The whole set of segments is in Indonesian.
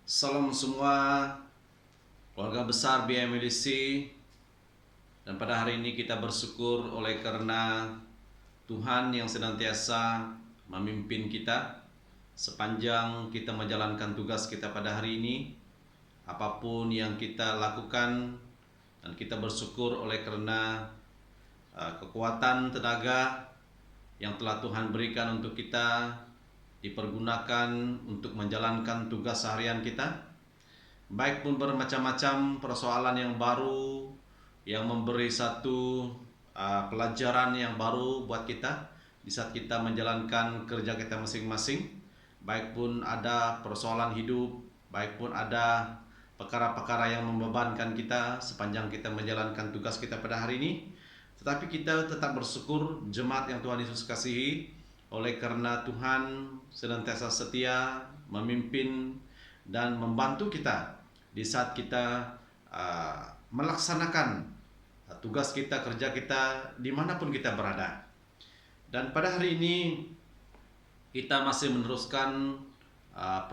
Salam semua keluarga besar BMLC, dan pada hari ini kita bersyukur oleh karena Tuhan yang senantiasa memimpin kita sepanjang kita menjalankan tugas kita pada hari ini. Apapun yang kita lakukan, dan kita bersyukur oleh karena kekuatan tenaga yang telah Tuhan berikan untuk kita dipergunakan untuk menjalankan tugas seharian kita. Baik pun bermacam-macam persoalan yang baru yang memberi satu pelajaran yang baru buat kita di saat kita menjalankan kerja kita masing-masing. Baik pun ada persoalan hidup, baik pun ada perkara-perkara yang membebankan kita sepanjang kita menjalankan tugas kita pada hari ini, tetapi kita tetap bersyukur jemaat yang Tuhan Yesus kasihi, oleh karena Tuhan senantiasa setia memimpin dan membantu kita di saat kita melaksanakan tugas kita, kerja kita dimanapun kita berada. Dan pada hari ini kita masih meneruskan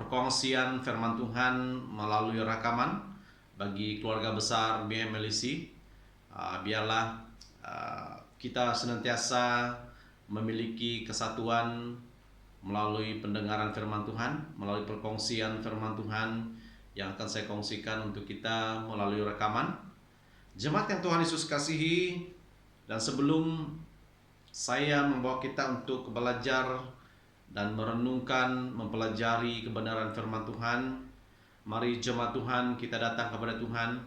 perkongsian firman Tuhan melalui rekaman bagi keluarga besar BMLC. Biarlah kita senantiasa memiliki kesatuan melalui pendengaran firman Tuhan, melalui perkongsian firman Tuhan yang akan saya kongsikan untuk kita melalui rekaman. Jemaat yang Tuhan Yesus kasihi, dan sebelum saya membawa kita untuk belajar dan merenungkan, mempelajari kebenaran firman Tuhan, mari jemaat Tuhan kita datang kepada Tuhan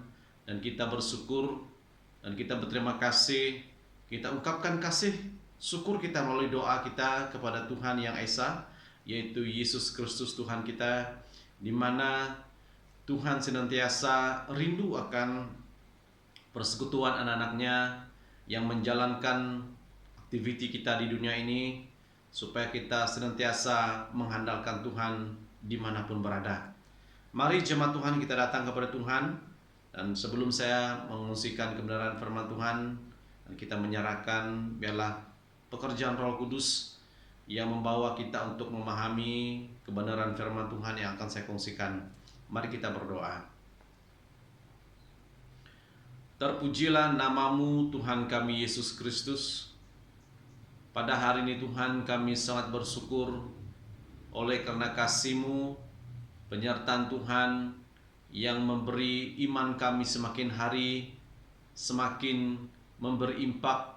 dan kita bersyukur dan kita berterima kasih, kita ungkapkan kasih syukur kita melalui doa kita kepada Tuhan yang Esa, yaitu Yesus Kristus Tuhan kita, di mana Tuhan senantiasa rindu akan persekutuan anak-anaknya yang menjalankan aktiviti kita di dunia ini, supaya kita senantiasa mengandalkan Tuhan dimanapun berada. Mari jemaat Tuhan kita datang kepada Tuhan, dan sebelum saya mengungsikan kebenaran firman Tuhan, dan kita menyerahkan biarlah pekerjaan Roh Kudus yang membawa kita untuk memahami kebenaran firman Tuhan yang akan saya kongsikan. Mari kita berdoa. Terpujilah namamu Tuhan kami Yesus Kristus. Pada hari ini Tuhan, kami sangat bersyukur oleh karena kasih-Mu, penyertaan Tuhan yang memberi iman kami semakin hari semakin memberi impak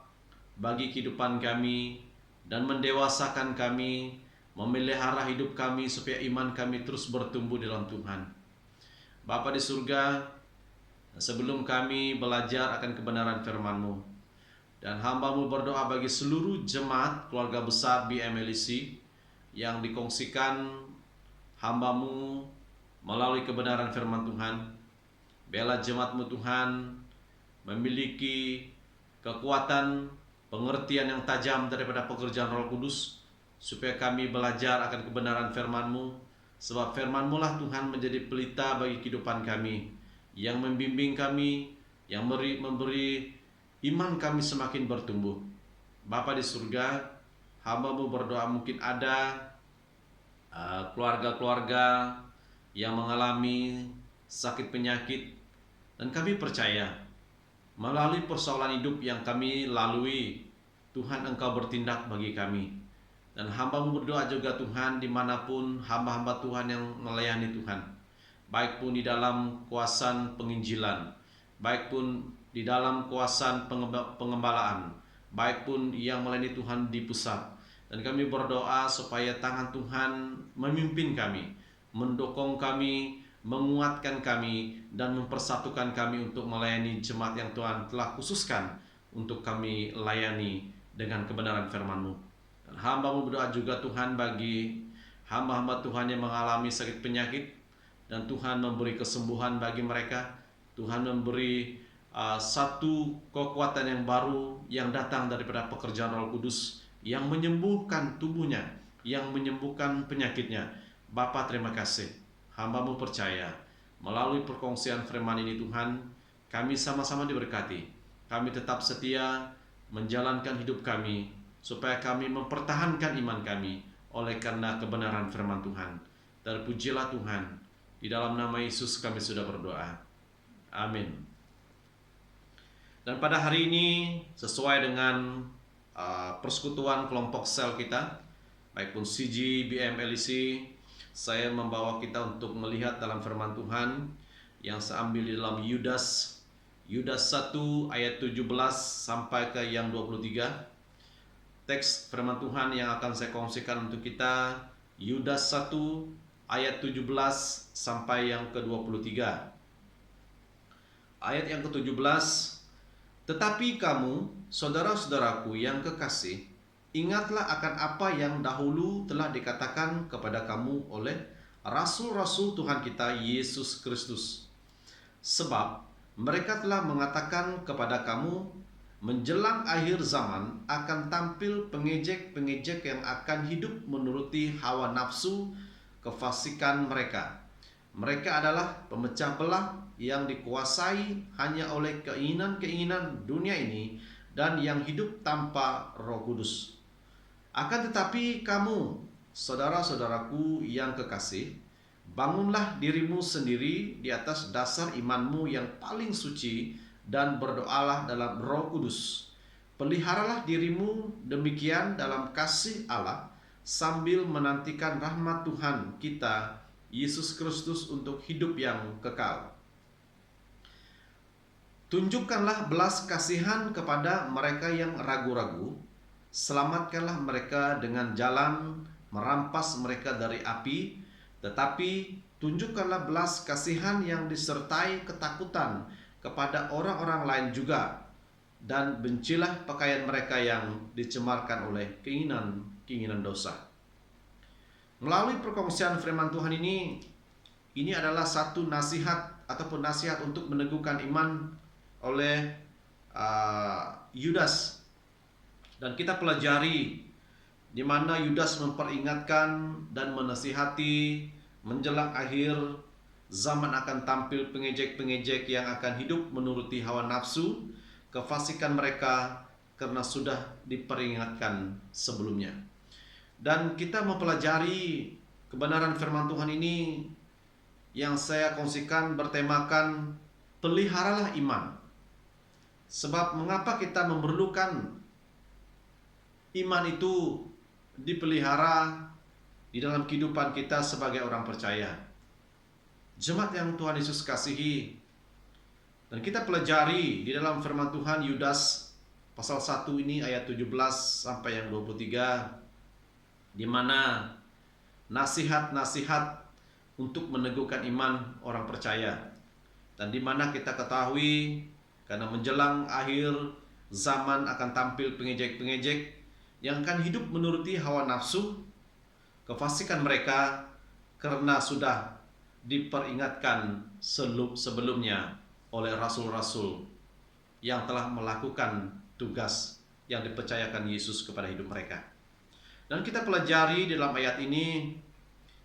bagi kehidupan kami dan mendewasakan kami, memelihara hidup kami supaya iman kami terus bertumbuh dalam Tuhan. Bapa di surga, sebelum kami belajar akan kebenaran firman-Mu, dan hamba-Mu berdoa bagi seluruh jemaat keluarga besar BMLC yang dikongsikan hamba-Mu melalui kebenaran firman Tuhan. Biarlah jemaat-Mu Tuhan memiliki kekuatan, pengertian yang tajam daripada pekerjaan Roh Kudus, supaya kami belajar akan kebenaran firman-Mu, sebab firman-Mu lah Tuhan menjadi pelita bagi kehidupan kami, yang membimbing kami, yang memberi iman kami semakin bertumbuh. Bapa di surga, hamba-Mu berdoa mungkin ada keluarga-keluarga yang mengalami sakit penyakit, dan kami percaya melalui persoalan hidup yang kami lalui, Tuhan Engkau bertindak bagi kami. Dan hamba-Mu berdoa juga Tuhan, dimanapun hamba-hamba Tuhan yang melayani Tuhan, baik pun di dalam kuasaan penginjilan, baik pun di dalam kuasaan pengembalaan, baik pun yang melayani Tuhan di pusat. Dan kami berdoa supaya tangan Tuhan memimpin kami, mendukung kami, menguatkan kami, dan mempersatukan kami untuk melayani jemaat yang Tuhan telah khususkan untuk kami layani dengan kebenaran firman-Mu. Dan hamba-Mu berdoa juga Tuhan bagi hamba-hamba Tuhan yang mengalami sakit penyakit, dan Tuhan memberi kesembuhan bagi mereka. Tuhan memberi satu kekuatan yang baru yang datang daripada pekerjaan Roh Kudus yang menyembuhkan tubuhnya, yang menyembuhkan penyakitnya. Bapa, terima kasih. Hamba-Mu percaya melalui perkongsian firman ini Tuhan, kami sama-sama diberkati. Kami tetap setia menjalankan hidup kami, supaya kami mempertahankan iman kami oleh karena kebenaran firman Tuhan. Terpujilah Tuhan, Di dalam nama Yesus kami sudah berdoa. Amin. Dan pada hari ini sesuai dengan persekutuan kelompok sel kita, baik pun CG, BM, LEC, saya membawa kita untuk melihat dalam firman Tuhan yang saya ambil di dalam Yudas 1 ayat 17 sampai ke yang 23. Teks firman Tuhan yang akan saya kongsikan untuk kita Yudas 1 ayat 17 sampai yang ke-23. Ayat yang ke-17, tetapi kamu, saudara-saudaraku yang kekasih, ingatlah akan apa yang dahulu telah dikatakan kepada kamu oleh rasul-rasul Tuhan kita Yesus Kristus. Sebab mereka telah mengatakan kepada kamu, menjelang akhir zaman akan tampil pengejek-pengejek yang akan hidup menuruti hawa nafsu kefasikan mereka. Mereka adalah pemecah belah yang dikuasai hanya oleh keinginan-keinginan dunia ini dan yang hidup tanpa Roh Kudus. Akan tetapi kamu, saudara-saudaraku yang kekasih, bangunlah dirimu sendiri di atas dasar imanmu yang paling suci dan berdoalah dalam Roh Kudus. Peliharalah dirimu demikian dalam kasih Allah sambil menantikan rahmat Tuhan kita Yesus Kristus untuk hidup yang kekal. Tunjukkanlah belas kasihan kepada mereka yang ragu-ragu, selamatkanlah mereka dengan jalan merampas mereka dari api, tetapi tunjukkanlah belas kasihan yang disertai ketakutan kepada orang-orang lain juga, dan bencilah pakaian mereka yang dicemarkan oleh keinginan dosa. Melalui perkongsian firman Tuhan ini adalah satu nasihat ataupun nasihat untuk meneguhkan iman oleh Yudas, dan kita pelajari di mana Yudas memperingatkan dan menasihati menjelang akhir zaman akan tampil pengejek-pengejek yang akan hidup menuruti hawa nafsu kefasikan mereka karena sudah diperingatkan sebelumnya. Dan kita mempelajari kebenaran firman Tuhan ini yang saya kongsikan bertemakan peliharalah iman. Sebab mengapa kita memerlukan iman itu dipelihara di dalam kehidupan kita sebagai orang percaya, jemaat yang Tuhan Yesus kasihi. Dan kita pelajari di dalam firman Tuhan Yudas pasal 1 ini ayat 17 sampai yang 23, di mana nasihat-nasihat untuk meneguhkan iman orang percaya. Dan di mana kita ketahui karena menjelang akhir zaman akan tampil pengejek-pengejek yang akan hidup menuruti hawa nafsu kefasikan mereka karena sudah diperingatkan sebelumnya oleh rasul-rasul yang telah melakukan tugas yang dipercayakan Yesus kepada hidup mereka. Dan kita pelajari dalam ayat ini,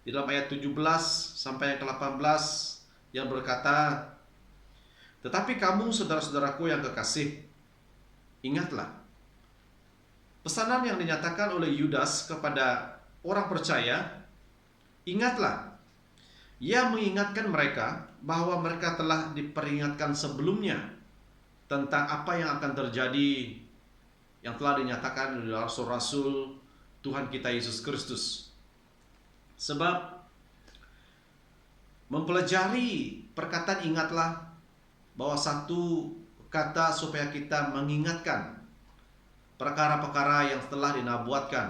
di dalam ayat 17 sampai yang ke-18 yang berkata, tetapi kamu saudara-saudaraku yang kekasih, ingatlah pesanan yang dinyatakan oleh Yudas kepada orang percaya. Ingatlah, ia mengingatkan mereka bahwa mereka telah diperingatkan sebelumnya tentang apa yang akan terjadi yang telah dinyatakan oleh rasul-rasul Tuhan kita Yesus Kristus. Sebab mempelajari perkataan ingatlah bahwa satu kata supaya kita mengingatkan perkara-perkara yang telah dinabuatkan,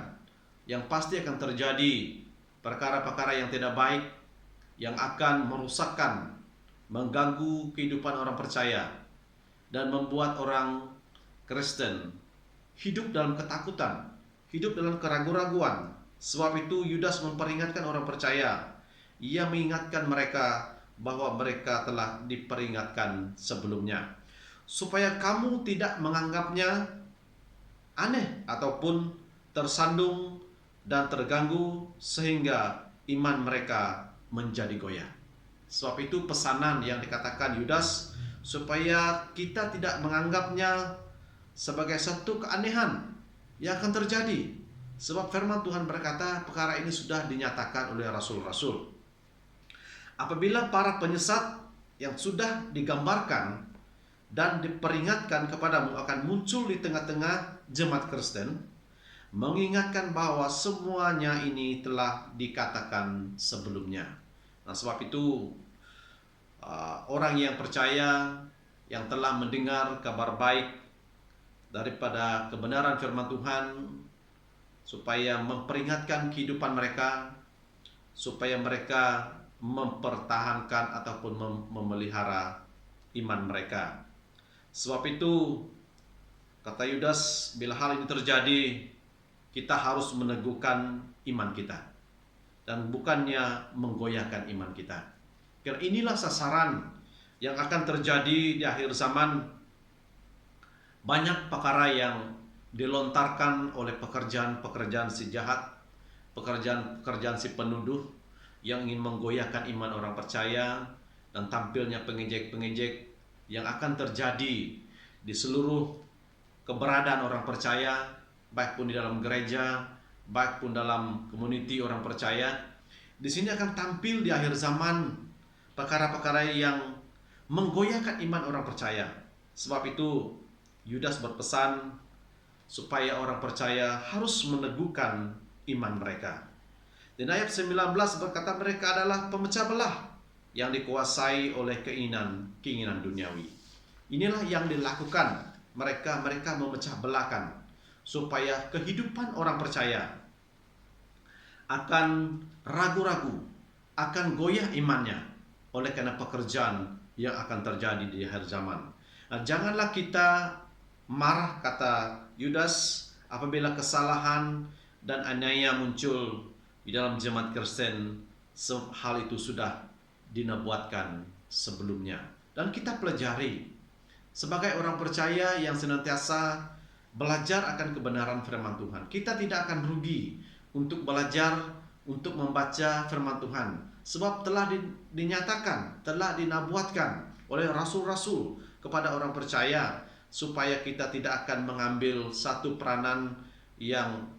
yang pasti akan terjadi, perkara-perkara yang tidak baik, yang akan merusakkan, mengganggu kehidupan orang percaya, dan membuat orang Kristen hidup dalam ketakutan, hidup dalam keraguan-raguan. Sebab itu Yudas memperingatkan orang percaya. Ia mengingatkan mereka bahwa mereka telah diperingatkan sebelumnya, supaya kamu tidak menganggapnya aneh ataupun tersandung dan terganggu sehingga iman mereka menjadi goyah. Sebab itu pesanan yang dikatakan Yudas, supaya kita tidak menganggapnya sebagai satu keanehan yang akan terjadi. Sebab firman Tuhan berkata perkara ini sudah dinyatakan oleh rasul-rasul. Apabila para penyesat yang sudah digambarkan dan diperingatkan kepadamu akan muncul di tengah-tengah jemaat Kristen, mengingatkan bahwa semuanya ini telah dikatakan sebelumnya. Nah, sebab itu orang yang percaya, yang telah mendengar kabar baik daripada kebenaran firman Tuhan, supaya memperingatkan kehidupan mereka, supaya mereka mempertahankan ataupun memelihara iman mereka. Sebab itu, kata Yudas, bila hal ini terjadi, kita harus meneguhkan iman kita dan bukannya menggoyahkan iman kita. Karena inilah sasaran yang akan terjadi di akhir zaman. Banyak perkara yang dilontarkan oleh pekerjaan-pekerjaan si jahat, pekerjaan-pekerjaan si penuduh yang ingin menggoyahkan iman orang percaya, dan tampilnya pengejek-pengejek yang akan terjadi di seluruh keberadaan orang percaya, baik pun di dalam gereja, baik pun dalam community orang percaya. Di sini akan tampil di akhir zaman perkara-perkara yang menggoyahkan iman orang percaya. Sebab itu Yudas berpesan supaya orang percaya harus meneguhkan iman mereka. Dan ayat 19 berkata mereka adalah pemecah belah yang dikuasai oleh keinginan duniawi. Inilah yang dilakukan mereka memecah belahkan supaya kehidupan orang percaya akan ragu-ragu, akan goyah imannya oleh karena pekerjaan yang akan terjadi di akhir zaman. Nah, janganlah kita marah, kata Yudas, apabila kesalahan dan aniaya muncul di dalam jemaat Kristen. Hal itu sudah dinubuatkan sebelumnya, dan kita pelajari sebagai orang percaya yang senantiasa belajar akan kebenaran firman Tuhan. Kita tidak akan rugi untuk belajar, untuk membaca firman Tuhan, sebab telah dinyatakan, telah dinubuatkan oleh rasul-rasul kepada orang percaya, supaya kita tidak akan mengambil satu peranan yang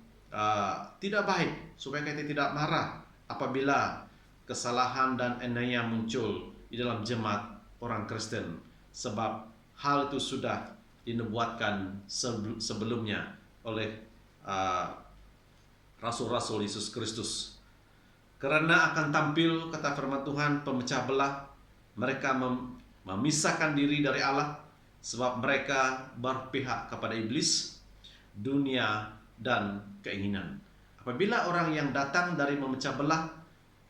tidak baik, supaya kita tidak marah apabila kesalahan dan aniaya muncul di dalam jemaat orang Kristen, sebab hal itu sudah dinubuatkan sebelumnya oleh rasul-rasul Yesus Kristus. Karena akan tampil, kata firman Tuhan, pemecah belah. Mereka memisahkan diri dari Allah, sebab mereka berpihak kepada iblis, dunia, dan keinginan. Apabila orang yang datang dari memecah belah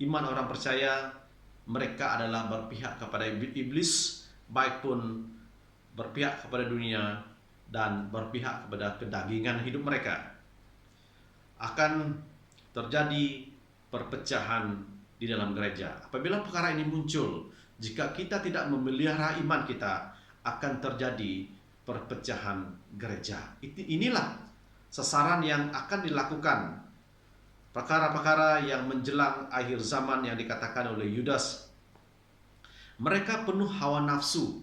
iman orang percaya, mereka adalah berpihak kepada iblis, baik pun berpihak kepada dunia dan berpihak kepada kedagingan hidup mereka. Akan terjadi perpecahan di dalam gereja. Apabila perkara ini muncul, jika kita tidak memelihara iman kita, akan terjadi perpecahan gereja. Inilah sasaran yang akan dilakukan. Perkara-perkara yang menjelang akhir zaman yang dikatakan oleh Yudas. Mereka penuh hawa nafsu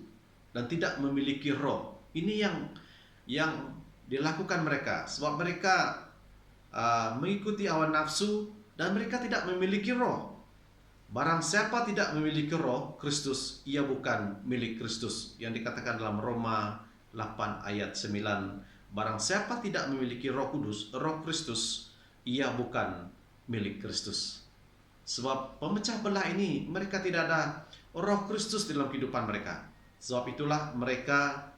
dan tidak memiliki roh. Ini yang dilakukan mereka, sebab mereka mengikuti hawa nafsu dan mereka tidak memiliki roh. Barang siapa tidak memiliki roh Kristus, ia bukan milik Kristus. Yang dikatakan dalam Roma 8 ayat 9, barang siapa tidak memiliki roh kudus, roh Kristus, ia bukan milik Kristus. Sebab pemecah belah ini, mereka tidak ada roh Kristus di dalam kehidupan mereka. Sebab itulah mereka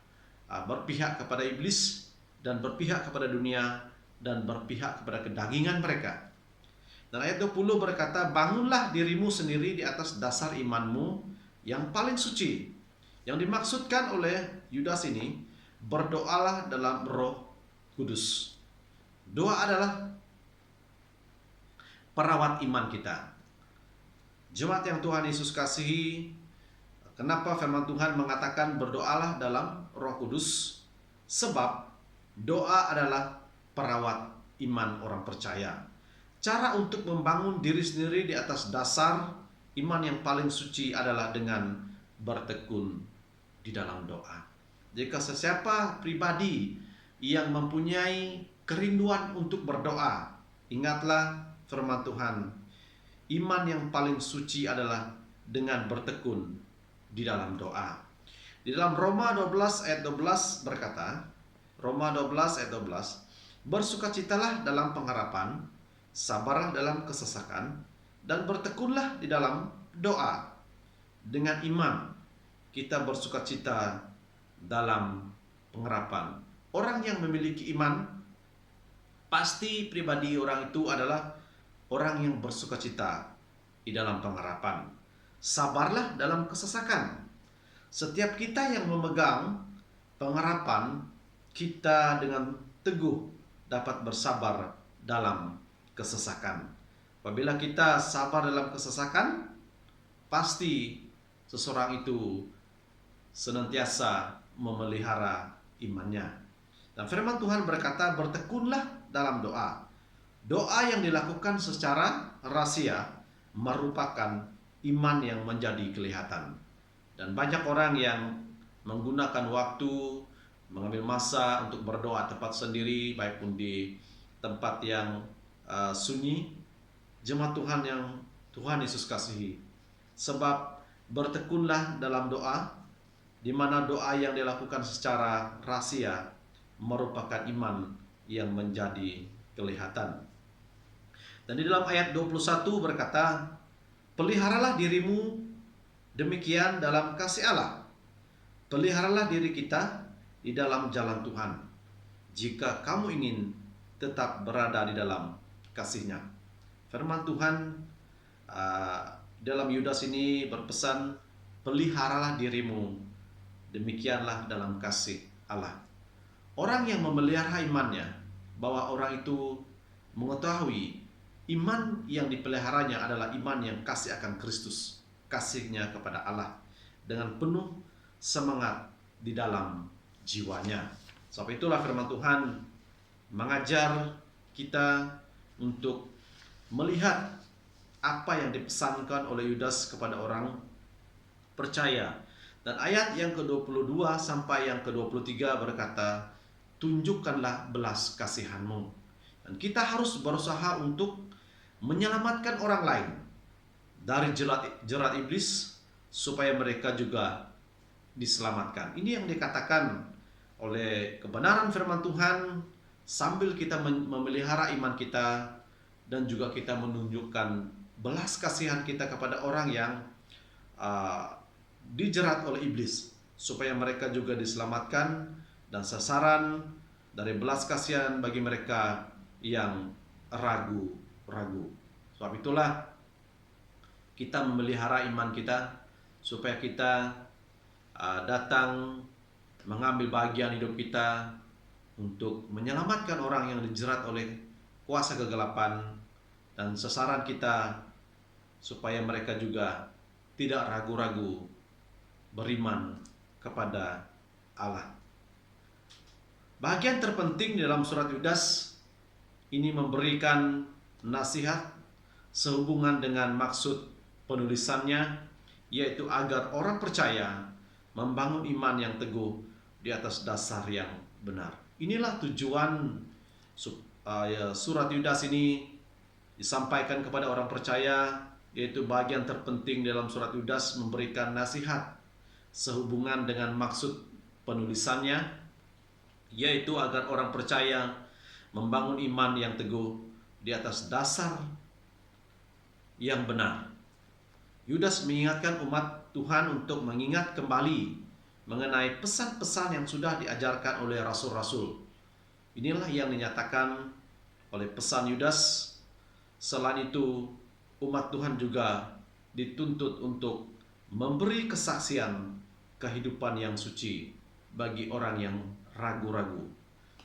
berpihak kepada iblis, dan berpihak kepada dunia, dan berpihak kepada kedagingan mereka. Dan ayat 20 berkata, bangunlah dirimu sendiri di atas dasar imanmu yang paling suci. Yang dimaksudkan oleh Yudas ini, berdoalah dalam Roh Kudus. Doa adalah perawat iman kita. Jemaat yang Tuhan Yesus kasihi, kenapa firman Tuhan mengatakan berdoalah dalam Roh Kudus? Sebab doa adalah perawat iman orang percaya. Cara untuk membangun diri sendiri di atas dasar iman yang paling suci adalah dengan bertekun di dalam doa. Jika sesiapa pribadi yang mempunyai kerinduan untuk berdoa, ingatlah firman Tuhan, iman yang paling suci adalah dengan bertekun di dalam doa. Di dalam Roma 12 ayat 12 berkata, Roma 12 ayat 12, bersukacitalah dalam pengharapan, sabarlah dalam kesesakan, dan bertekunlah di dalam doa. Dengan iman kita bersukacita dalam pengharapan. Orang yang memiliki iman, pasti pribadi orang itu adalah orang yang bersukacita di dalam pengharapan. Sabarlah dalam kesesakan. Setiap kita yang memegang pengharapan, kita dengan teguh dapat bersabar dalam kesesakan. Apabila kita sabar dalam kesesakan, pasti seseorang itu senantiasa memelihara imannya. Dan firman Tuhan berkata, bertekunlah dalam doa. Doa yang dilakukan secara rahasia merupakan iman yang menjadi kelihatan. Dan banyak orang yang menggunakan waktu, mengambil masa untuk berdoa tempat sendiri, baik pun di tempat yang sunyi. Jemaat Tuhan yang Tuhan Yesus kasihi, sebab bertekunlah dalam doa, di mana doa yang dilakukan secara rahasia merupakan iman yang menjadi kelihatan. Dan di dalam ayat 21 berkata, peliharalah dirimu demikian dalam kasih Allah. Peliharalah diri kita di dalam jalan Tuhan, jika kamu ingin tetap berada di dalam kasih-Nya. Firman Tuhan dalam Yudas ini berpesan, peliharalah dirimu demikianlah dalam kasih Allah. Orang yang memelihara imannya, bahwa orang itu mengetahui iman yang dipeliharanya adalah iman yang kasih akan Kristus, kasihnya kepada Allah, dengan penuh semangat di dalam jiwanya. Sebab itulah firman Tuhan mengajar kita untuk melihat apa yang dipesankan oleh Yudas kepada orang percaya. Dan ayat yang ke-22 sampai yang ke-23 berkata, tunjukkanlah belas kasihanmu. Dan kita harus berusaha untuk menyelamatkan orang lain dari jerat iblis, supaya mereka juga diselamatkan. Ini yang dikatakan oleh kebenaran firman Tuhan, sambil kita memelihara iman kita, dan juga kita menunjukkan belas kasihan kita kepada orang yang dijerat oleh iblis, supaya mereka juga diselamatkan, dan sasaran dari belas kasihan bagi mereka yang ragu-ragu. Sebab itulah kita memelihara iman kita, supaya kita datang mengambil bagian hidup kita untuk menyelamatkan orang yang dijerat oleh kuasa kegelapan, dan sasaran kita supaya mereka juga tidak ragu-ragu beriman kepada Allah. Bagian terpenting dalam surat Yudas ini memberikan nasihat sehubungan dengan maksud penulisannya, yaitu agar orang percaya membangun iman yang teguh di atas dasar yang benar. Inilah tujuan surat Yudas ini disampaikan kepada orang percaya, yaitu bagian terpenting dalam surat Yudas memberikan nasihat sehubungan dengan maksud penulisannya, yaitu agar orang percaya membangun iman yang teguh di atas dasar yang benar. Yudas mengingatkan umat Tuhan untuk mengingat kembali mengenai pesan-pesan yang sudah diajarkan oleh rasul-rasul. Inilah yang dinyatakan oleh pesan Yudas. Selain itu, umat Tuhan juga dituntut untuk memberi kesaksian kehidupan yang suci bagi orang yang ragu-ragu.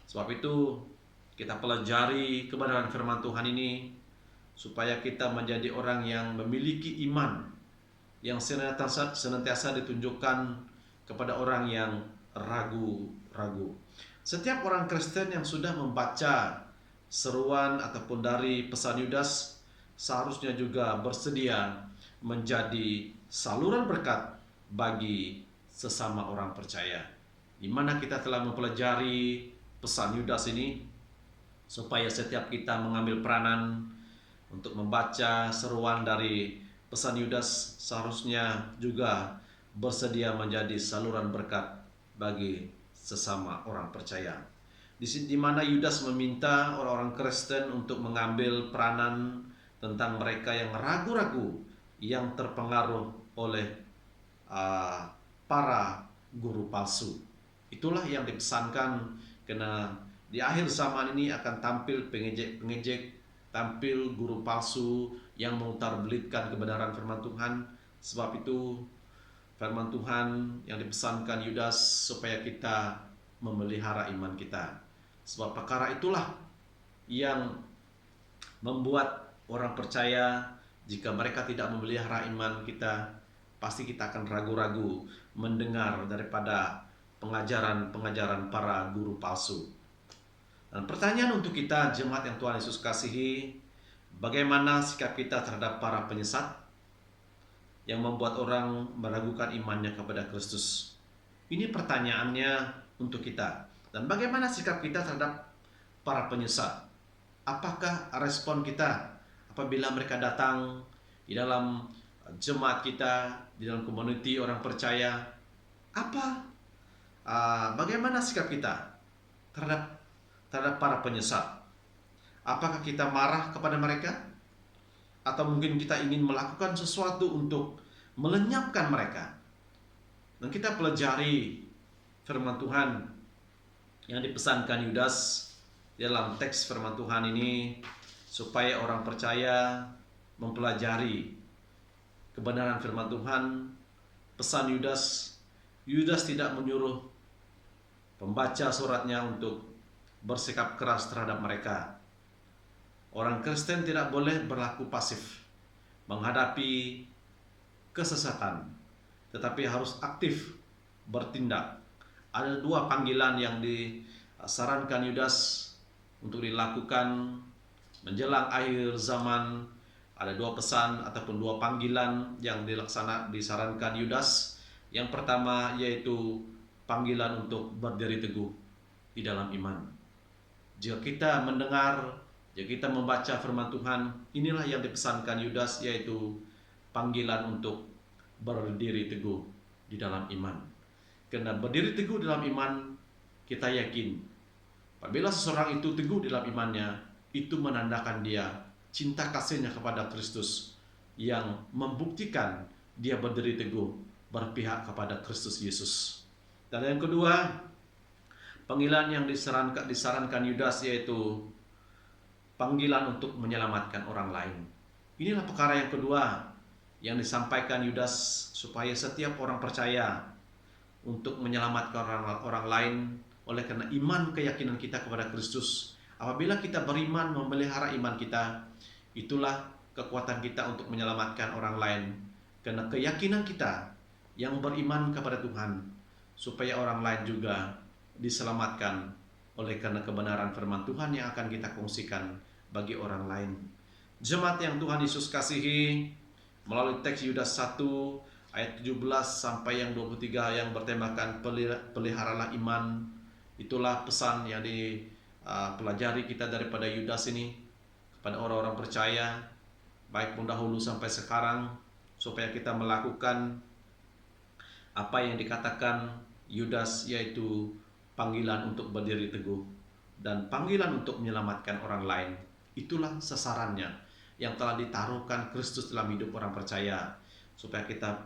Sebab itu kita pelajari kebenaran firman Tuhan ini, supaya kita menjadi orang yang memiliki iman yang senantiasa ditunjukkan kepada orang yang ragu-ragu. Setiap orang Kristen yang sudah membaca seruan ataupun dari pesan Yudas seharusnya juga bersedia menjadi saluran berkat bagi sesama orang percaya, di mana kita telah mempelajari pesan Yudas ini, supaya setiap kita mengambil peranan untuk membaca seruan dari pesan Yudas seharusnya juga bersedia menjadi saluran berkat bagi sesama orang percaya. Di mana Yudas meminta orang-orang Kristen untuk mengambil peranan tentang mereka yang ragu-ragu, yang terpengaruh oleh para guru palsu. Itulah yang dipesankan, karena di akhir zaman ini akan tampil pengejek-pengejek, tampil guru palsu yang mengutarbelitkan kebenaran firman Tuhan. Sebab itu firman Tuhan yang dipesankan Yudas supaya kita memelihara iman kita. Sebab perkara itulah yang membuat orang percaya, jika mereka tidak memelihara iman kita, pasti kita akan ragu-ragu mendengar daripada pengajaran-pengajaran para guru palsu. Dan pertanyaan untuk kita, jemaat yang Tuhan Yesus kasihi, bagaimana sikap kita terhadap para penyesat yang membuat orang meragukan imannya kepada Kristus? Ini pertanyaannya untuk kita. Dan bagaimana sikap kita terhadap para penyesat? Apakah respon kita apabila mereka datang di dalam jemaat kita, di dalam komuniti orang percaya? Bagaimana sikap kita terhadap para penyesat? Apakah kita marah kepada mereka? Atau mungkin kita ingin melakukan sesuatu untuk melenyapkan mereka? Dan kita pelajari firman Tuhan yang dipesankan Yudas dalam teks firman Tuhan ini, supaya orang percaya mempelajari kebenaran firman Tuhan. Pesan Yudas tidak menyuruh pembaca suratnya untuk bersikap keras terhadap mereka. Orang Kristen tidak boleh berlaku pasif menghadapi kesesatan, tetapi harus aktif bertindak. Ada dua panggilan yang disarankan Yudas untuk dilakukan menjelang akhir zaman. Ada dua pesan ataupun dua panggilan yang disarankan Yudas. Yang pertama yaitu panggilan untuk berdiri teguh di dalam iman. Jika kita mendengar, jika kita membaca firman Tuhan, inilah yang dipesankan Yudas, yaitu panggilan untuk berdiri teguh di dalam iman. Karena berdiri teguh dalam iman, kita yakin apabila seseorang itu teguh dalam imannya, itu menandakan dia cinta kasihnya kepada Kristus, yang membuktikan dia berdiri teguh berpihak kepada Kristus Yesus. Dan yang kedua, panggilan yang disarankan Yudas yaitu panggilan untuk menyelamatkan orang lain. Inilah perkara yang kedua yang disampaikan Yudas, supaya setiap orang percaya untuk menyelamatkan orang lain oleh karena iman keyakinan kita kepada Kristus. Apabila kita beriman, memelihara iman kita, itulah kekuatan kita untuk menyelamatkan orang lain. Karena keyakinan kita yang beriman kepada Tuhan, supaya orang lain juga diselamatkan oleh karena kebenaran firman Tuhan yang akan kita kongsikan bagi orang lain. Jemaat yang Tuhan Yesus kasihi, melalui teks Yudas 1 ayat 17 sampai yang 23 yang bertemakan peliharalah iman, itulah pesan yang dipelajari kita daripada Yudas ini kepada orang-orang percaya, baik pun dahulu sampai sekarang, supaya kita melakukan apa yang dikatakan Yudas, yaitu panggilan untuk berdiri teguh dan panggilan untuk menyelamatkan orang lain. Itulah sasarannya yang telah ditaruhkan Kristus dalam hidup orang percaya, supaya kita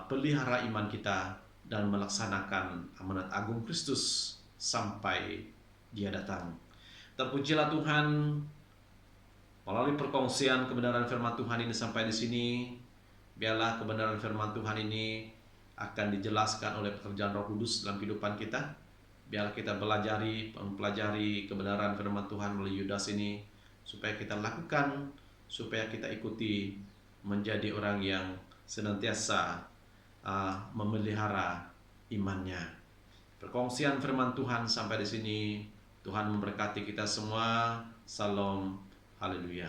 pelihara iman kita dan melaksanakan amanat agung Kristus sampai Dia datang. Terpujilah Tuhan, melalui perkongsian kebenaran firman Tuhan ini sampai di sini. Biarlah kebenaran firman Tuhan ini akan dijelaskan oleh pekerjaan Roh Kudus dalam kehidupan kita. Biarlah kita mempelajari kebenaran firman Tuhan melalui Yudas ini, supaya kita lakukan, supaya kita ikuti, menjadi orang yang senantiasa memelihara imannya. Perkongsian firman Tuhan sampai di sini. Tuhan memberkati kita semua. Salam, haleluya.